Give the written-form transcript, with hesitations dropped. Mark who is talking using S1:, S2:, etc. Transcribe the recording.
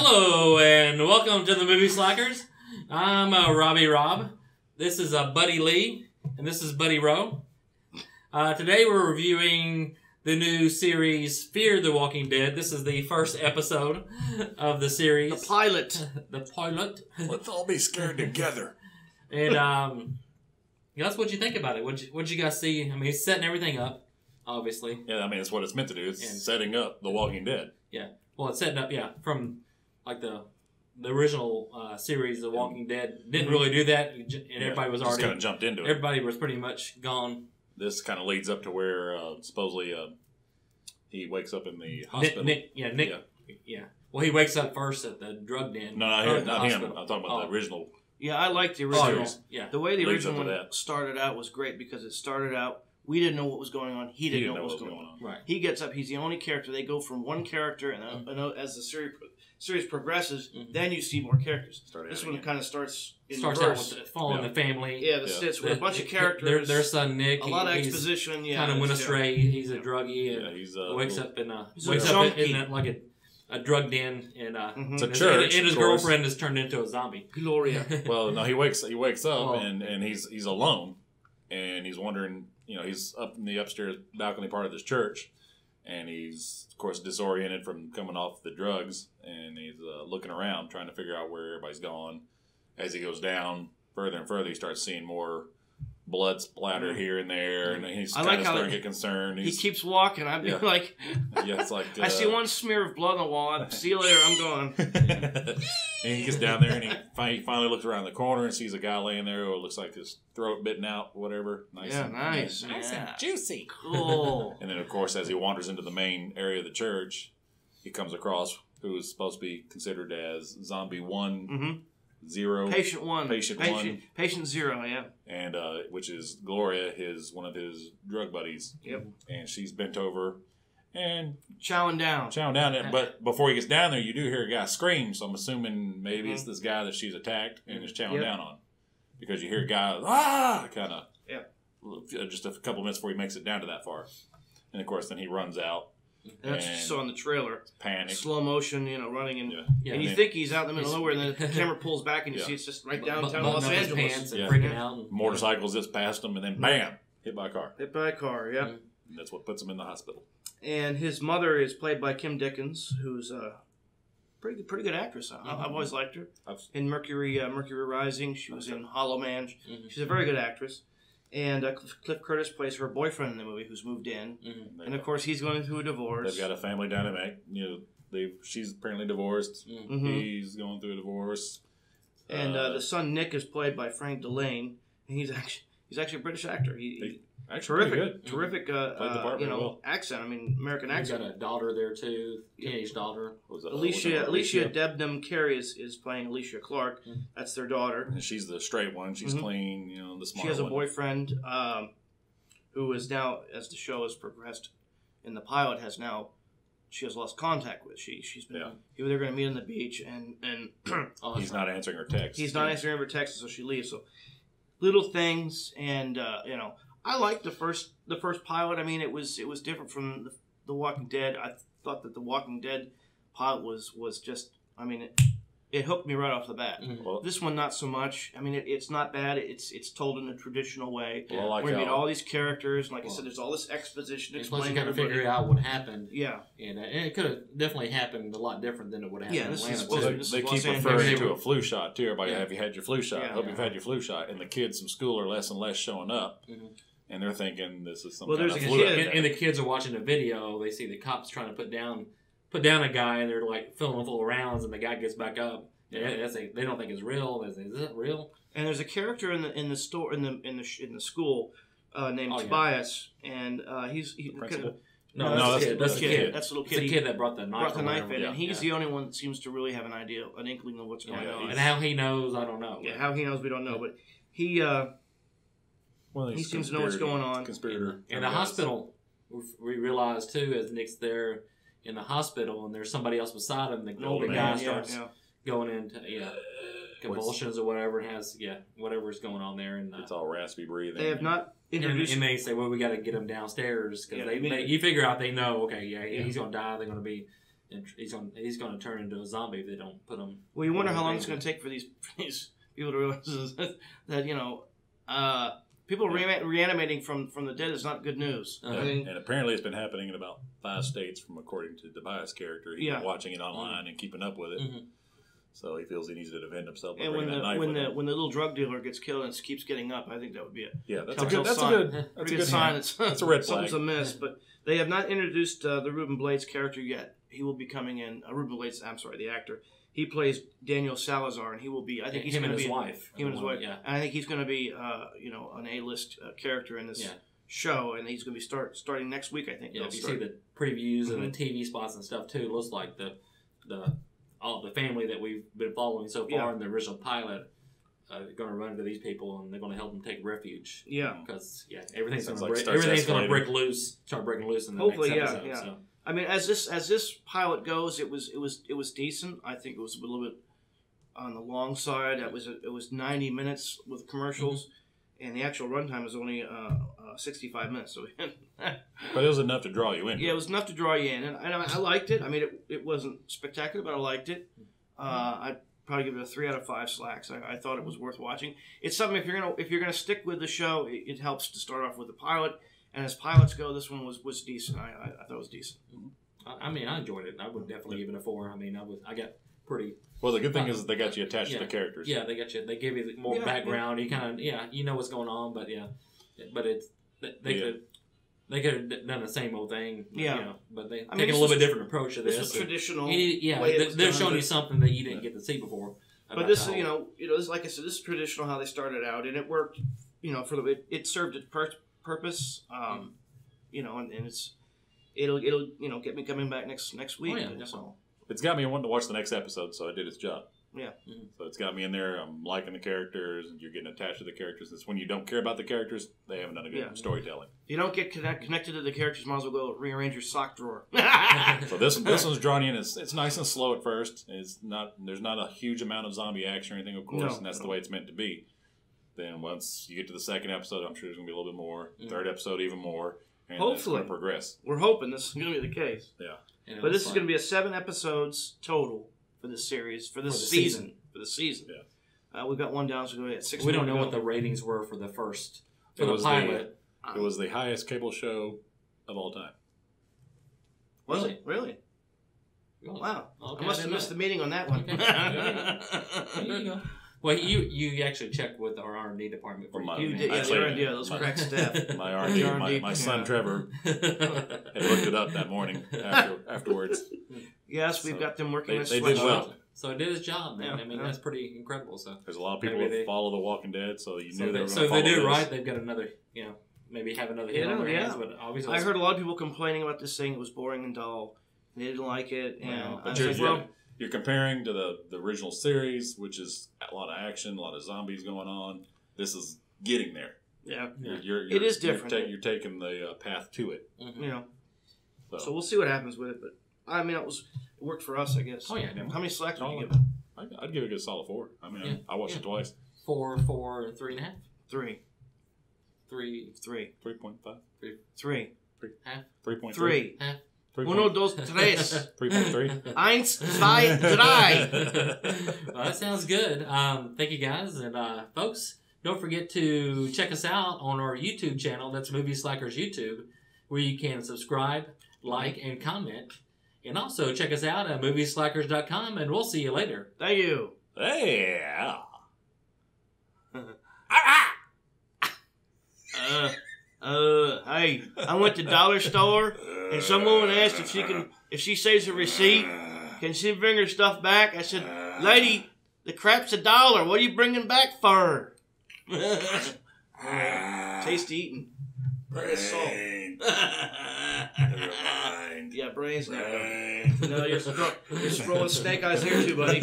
S1: Hello and welcome to the Movie Slackers. I'm Robbie Rob. This is Buddy Lee, and this is Buddy Rowe. Today we're reviewing the new series Fear the Walking Dead. This is the first episode of the series.
S2: The pilot.
S1: The pilot.
S3: Let's all be scared together.
S1: And that's what you think about it. What'd you guys see? I mean, it's setting everything up, obviously.
S3: Yeah, I mean, it's what it's meant to do. It's
S1: And-
S3: setting up The Walking Dead.
S1: Yeah. Well, it's setting up, from like the original series, The Walking Dead. Didn't really do that, and everybody was
S3: just
S1: already...
S3: kind of jumped into it.
S1: Everybody was pretty much gone.
S3: This kind of leads up to where supposedly he wakes up in the hospital.
S1: Nick. Well, he wakes up first at the drug den.
S3: No, not him. I'm talking about the original.
S2: Yeah, I liked the original.
S1: Yeah.
S2: The way the
S3: Leads up
S2: original
S3: to
S2: one
S3: that.
S2: started out was great because it started out, we didn't know what was going on. He didn't know what was going on.
S1: Right.
S2: He gets up, he's the only character. They go from one character, and as the series progresses, then you see more characters. This one kind of starts in
S1: Starts
S2: reverse.
S1: out with following the family.
S2: Yeah, it's with a bunch of characters.
S1: Their son Nick.
S2: A lot of exposition. Yeah,
S1: kind of went astray. He's a druggie. And
S3: He's
S1: wakes up in
S2: junkie.
S1: like a drug den, and
S3: It's a church,
S1: and his
S3: of course.
S1: girlfriend is turned into a zombie.
S2: Gloria.
S3: Well, no, he wakes up and he's alone, and he's wondering. He's up in the upstairs balcony part of this church, and he's of course disoriented from coming off the drugs, and he's looking around trying to figure out where everybody's gone. As he goes down further and further, he starts seeing more blood splatter here and there, and he's kind of starting to get concerned.
S2: He keeps walking. I'd be like,
S3: yeah, it's like
S2: I see one smear of blood on the wall. See you later. I'm gone.
S3: And he gets down there, and he finally looks around the corner and sees a guy laying there who looks like his throat bitten out, whatever. Nice
S2: And
S3: juicy.
S2: Cool.
S3: And then, of course, as he wanders into the main area of the church, he comes across who is supposed to be considered as Zombie 1, 0.
S2: Patient 1. Patient 0, yeah.
S3: And which is Gloria, one of his drug buddies.
S2: Yep.
S3: And she's bent over and
S2: chowing down.
S3: But before he gets down there, you do hear a guy scream. So I'm assuming maybe it's this guy that she's attacked and is chowing down on, because you hear a guy kind of just a couple minutes before he makes it down to that far, and of course then he runs out.
S2: And that's what you saw in the trailer.
S3: Panic.
S2: Slow motion, running. And you
S1: then,
S2: think he's out in the middle of nowhere, and then the camera pulls back, and you see it's just right downtown Los Angeles.
S1: Pants and freaking out.
S3: Motorcycles just past him, and then bam, hit by a car.
S2: Hit by a car, yeah.
S3: That's what puts him in the hospital.
S2: And his mother is played by Kim Dickens, who's a pretty good actress. I've always liked her. In Mercury Rising, she was in Hollow Man. She's a very good actress. And Cliff Curtis plays her boyfriend in the movie, who's moved in, and of course he's going through a divorce.
S3: They've got a family dynamic. She's apparently divorced. He's going through a divorce.
S2: And the son Nick is played by Frank Delane, and he's actually a British actor. He terrific
S3: well.
S2: accent. I mean, American accent.
S1: Got a daughter there too, teenage daughter.
S2: Alicia Debnam Carey is playing Alicia Clark. That's their daughter.
S3: And she's the straight one. She's clean. The smart one.
S2: She has a boyfriend who is now, as the show has progressed in the pilot, she has lost contact with. She's been. They're going to meet on the beach, and
S3: he's not answering her texts.
S2: He's not answering her texts, so she leaves. So little things, and I liked the first pilot. I mean, it was different from the Walking Dead. I thought that the Walking Dead pilot was just. I mean, it hooked me right off the bat.
S3: Well,
S2: this one, not so much. I mean, it's not bad. It's told in a traditional way.
S3: Well,
S2: We're gonna meet all these characters. And like I said, there's all this exposition.
S1: Plus, you kind of figure out what happened.
S2: Yeah,
S1: and it could have definitely happened a lot different than it would have happened.
S3: They keep referring to a flu shot too. Everybody, have you had your flu shot? Hope you've had your flu shot. And the kids from school are less and less showing up. And they're thinking this is some kind of flu.
S1: And the kids are watching a video. They see the cops trying to put down a guy, and they're like filling him full of rounds, and the guy gets back up. They don't think it's real. They say, "Is it real?" And
S2: there's a character in the store in the school named Tobias, and he's
S1: that's the kid.
S2: That's the little kid.
S1: It's the kid that brought the knife.
S2: In, and he's the only one that seems to really have an inkling of what's going on.
S1: And how he knows, I don't know.
S2: Yeah, how he knows, we don't know. But he seems to know what's going on.
S3: Conspirator.
S1: In the hospital, we realize too, as Nick's there in the hospital, and there's somebody else beside him. The older guy starts going into convulsions or whatever, and has whatever's going on there, and
S3: it's all raspy breathing.
S2: They have not introduced.
S1: And they say, "Well, we got to get him downstairs," because you figure out they know. Okay, he's going to die. They're going to be and he's going to turn into a zombie if they don't put him.
S2: Well, you wonder how long it's going to take for these people to realize that people reanimating from the dead is not good news.
S3: And apparently it's been happening in about 5 states, from according to Tobias' character. He's been watching it online and keeping up with it. Mm-hmm. So he feels he needs to defend himself.
S2: And when the little drug dealer gets killed and keeps getting up, I think that would be
S3: that's a good sign.
S2: That's
S3: a red flag.
S2: Something's amiss. But they have not introduced the Ruben Blades character yet. He will be coming in. Ruben Blades, I'm sorry, the actor. He plays Daniel Salazar, and he will be. I think he's going to be
S1: his wife.
S2: Him and his wife. Yeah. And I think he's going to be, an A-list character in this show, and he's going to be starting next week. I think.
S1: Yeah, if you see the previews and the TV spots and stuff too, it looks like all the family that we've been following so far in the original pilot going to run into these people, and they're going to help them take refuge. Yeah, because everything's going to break loose. Start breaking loose in the next episode.
S2: Yeah. So. I mean, as this pilot goes, it was decent. I think it was a little bit on the long side. It was 90 minutes with commercials, and the actual runtime was only 65 minutes. So,
S3: but it was enough to draw you in.
S2: Yeah, it was enough to draw you in, and I liked it. I mean, it wasn't spectacular, but I liked it. I'd probably give it a 3 out of 5 slacks. I thought it was worth watching. It's something if you're gonna stick with the show, it helps to start off with the pilot. And as pilots go, this one was decent. I thought it was decent.
S1: I mean, I enjoyed it. I would definitely give it a 4. I mean, I got pretty.
S3: Well, the good thing is they got you attached to the characters.
S1: Yeah, they got you. They give you more background. You kind of you know what's going on, but they could have done the same old thing. Yeah, but they taking a little bit different approach to this.
S2: This is traditional.
S1: They're showing you something that you didn't get to see before.
S2: But this, this, like I said, this is traditional how they started out, and it worked. It served its purpose. And it'll get me coming back next week.
S1: Oh, yeah, so.
S3: It's got me wanting to watch the next episode, so I did its job.
S2: Yeah.
S3: Mm-hmm. So it's got me in there. I'm liking the characters, and you're getting attached to the characters. It's when you don't care about the characters, they haven't done a good storytelling.
S2: If you don't get connected to the characters, might as well go rearrange your sock drawer.
S3: So this one's drawn you in. It's nice and slow at first. There's not a huge amount of zombie action or anything, of course, and that's the way it's meant to be. Then once you get to the second episode, I'm sure there's going to be a little bit more. Third episode, even more. And
S2: hopefully.
S3: It's going to progress.
S2: We're hoping this is going to be the case.
S3: Yeah.
S2: But this is going to be 7 episodes total for this series, for this season. For the season. Yeah. We've got one down, so we're going to get 6
S1: We don't know what the ratings were for the first, for the pilot.
S3: It was the highest cable show of all time.
S2: Was it? Really? Wow. Okay, I must have missed the meeting on that one.
S1: Okay. There you go. Well, you actually checked with our R&D department.
S2: You did, those crack staff.
S3: My R&D, my son Trevor had looked it up that morning afterwards.
S2: Yes, we've got them working.
S3: They did well.
S1: So it did its job, man. I mean, that's pretty incredible. So
S3: there's a lot of people that follow The Walking Dead, so you knew they were going to
S1: follow. So if they do
S3: this.
S1: Right, they've got another, maybe have another hit on their hands. But obviously,
S2: I heard a lot of people complaining about this, saying it was boring and dull. They didn't like it, and
S3: you're comparing to the original series, which is a lot of action, a lot of zombies going on. This is getting there.
S2: Yeah.
S3: It
S2: is different.
S3: You're taking the path to it.
S2: Mm-hmm. So we'll see what happens with it. But I mean, it worked for us, I guess.
S1: Oh yeah.
S2: How many slacks would you give it?
S3: I'd give it a good solid 4. I mean, I watched it twice.
S1: 4, 3.5.
S2: 3.
S3: 3.5.
S2: 3.
S1: Half.
S3: 3.3.
S1: Half.
S2: 1, 2, 3.
S3: 3.3.
S2: 1, 2, 3.
S1: Well, that sounds good. Thank you guys. And folks, don't forget to check us out on our YouTube channel. That's Movie Slackers YouTube, where you can subscribe, like, and comment. And also check us out at movieslackers.com, and we'll see you later.
S2: Thank you.
S3: Yeah.
S2: Hey, I went to the dollar store, and some woman asked if she saves a receipt, can she bring her stuff back? I said, lady, the crap's $1. What are you bringing back for? Tasty eating. Brains. Salt. Yeah, brains. No, you're throwing snake eyes here too, buddy.